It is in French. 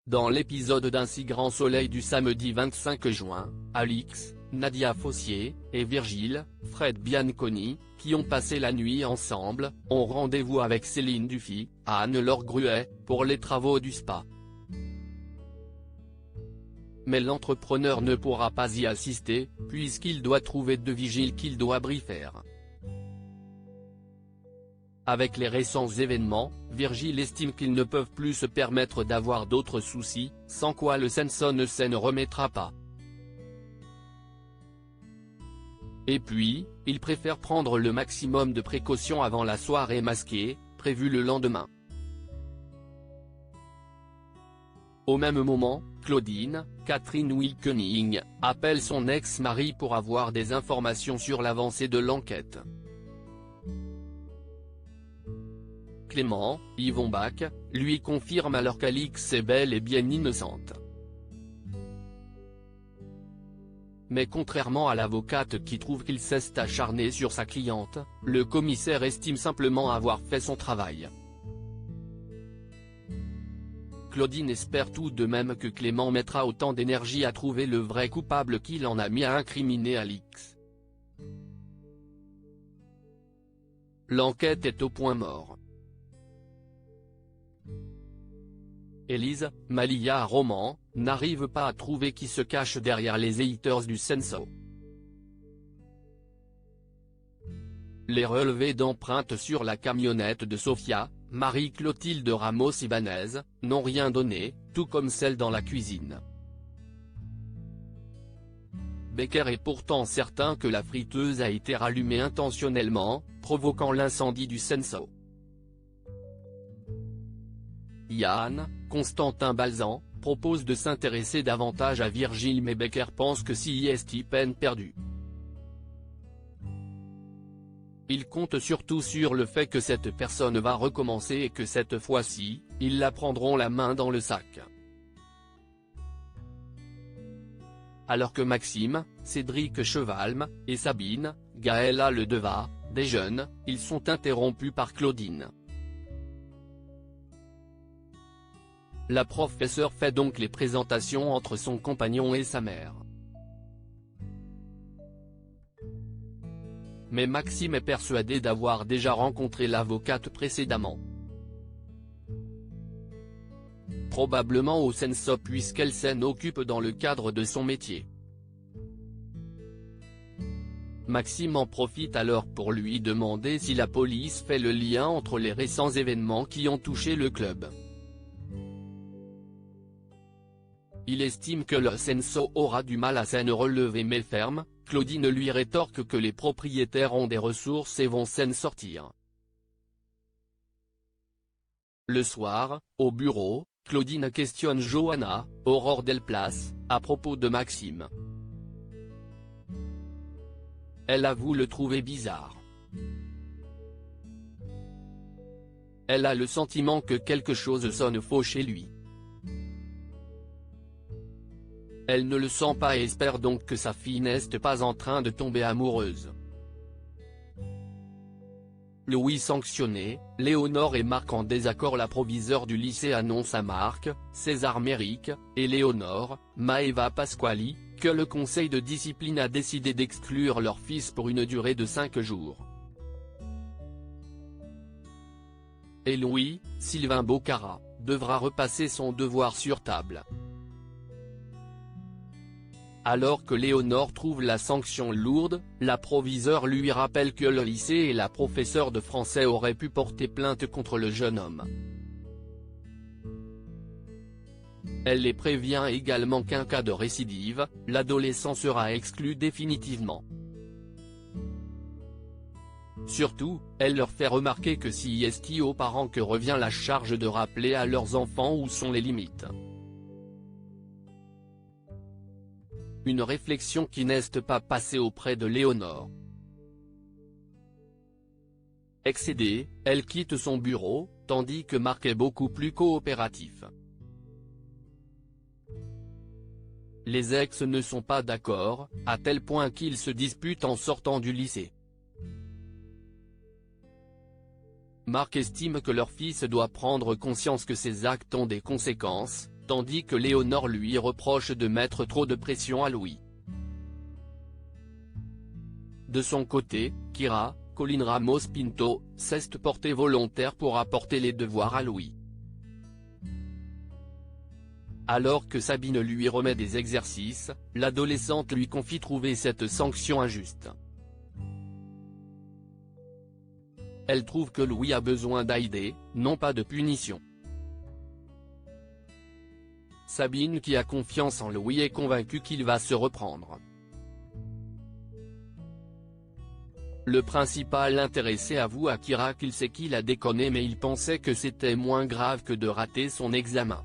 Dans l'épisode d'Un si grand soleil du samedi 25 juin, Alix, Nadia Fossier, et Virgile, Fred Bianconi, qui ont passé la nuit ensemble, ont rendez-vous avec Céline Dufy, à Anne-Laure Gruet, pour les travaux du spa. Mais l'entrepreneur ne pourra pas y assister, puisqu'il doit trouver deux vigiles qu'il doit briefer. Avec les récents événements, Virgile estime qu'ils ne peuvent plus se permettre d'avoir d'autres soucis, sans quoi le Senso ne se remettra pas. Et puis, il préfère prendre le maximum de précautions avant la soirée masquée, prévue le lendemain. Au même moment, Claudine, Catherine Wilkening, appelle son ex-mari pour avoir des informations sur l'avancée de l'enquête. Clément, Yvon Bach, lui confirme alors qu'Alix est bel et bien innocente. Mais contrairement à l'avocate qui trouve qu'il s'est acharné sur sa cliente, le commissaire estime simplement avoir fait son travail. Claudine espère tout de même que Clément mettra autant d'énergie à trouver le vrai coupable qu'il en a mis à incriminer Alix. L'enquête est au point mort. Élise, Malia Roman, n'arrive pas à trouver qui se cache derrière les haters du Senso. Les relevés d'empreintes sur la camionnette de Sofia, Marie-Clotilde Ramos-Ibanez, n'ont rien donné, tout comme celles dans la cuisine. Becker est pourtant certain que la friteuse a été rallumée intentionnellement, provoquant l'incendie du Senso. Yann, Constantin Balzan, propose de s'intéresser davantage à Virgile mais Becker pense que c'est peine perdue. Il compte surtout sur le fait que cette personne va recommencer et que cette fois-ci, ils la prendront la main dans le sac. Alors que Maxime, Cédric Chevalme, et Sabine, Gaëlla Ledeva, déjeunent, ils sont interrompus par Claudine. La professeure fait donc les présentations entre son compagnon et sa mère. Mais Maxime est persuadé d'avoir déjà rencontré l'avocate précédemment. Probablement au Senso puisqu'elle s'en occupe dans le cadre de son métier. Maxime en profite alors pour lui demander si la police fait le lien entre les récents événements qui ont touché le club. Il estime que le Senso aura du mal à s'en relever mais ferme, Claudine lui rétorque que les propriétaires ont des ressources et vont s'en sortir. Le soir, au bureau, Claudine questionne Johanna, Aurore Delplace, à propos de Maxime. Elle avoue le trouver bizarre. Elle a le sentiment que quelque chose sonne faux chez lui. Elle ne le sent pas et espère donc que sa fille n'est pas en train de tomber amoureuse. Louis sanctionné, Léonore et Marc en désaccord. La proviseure du lycée annonce à Marc, César Méric, et Léonore, Maeva Pasquali, que le conseil de discipline a décidé d'exclure leur fils pour une durée de 5 jours. Et Louis, Sylvain Bocara, devra repasser son devoir sur table. Alors que Léonore trouve la sanction lourde, la proviseure lui rappelle que le lycée et la professeure de français auraient pu porter plainte contre le jeune homme. Elle les prévient également qu'en cas de récidive, l'adolescent sera exclu définitivement. Surtout, elle leur fait remarquer que si c'est aux parents que revient la charge de rappeler à leurs enfants où sont les limites. Une réflexion qui n'est pas passée auprès de Léonore. Excédée, elle quitte son bureau, tandis que Marc est beaucoup plus coopératif. Les ex ne sont pas d'accord, à tel point qu'ils se disputent en sortant du lycée. Marc estime que leur fils doit prendre conscience que ses actes ont des conséquences, tandis que Léonore lui reproche de mettre trop de pression à Louis. De son côté, Kira, Colin Ramos Pinto, s'est portée volontaire pour apporter les devoirs à Louis. Alors que Sabine lui remet des exercices, l'adolescente lui confie trouver cette sanction injuste. Elle trouve que Louis a besoin d'aider, non pas de punition. Sabine, qui a confiance en Louis, est convaincue qu'il va se reprendre. Le principal intéressé avoue à Kira qu'il sait qu'il a déconné, mais il pensait que c'était moins grave que de rater son examen.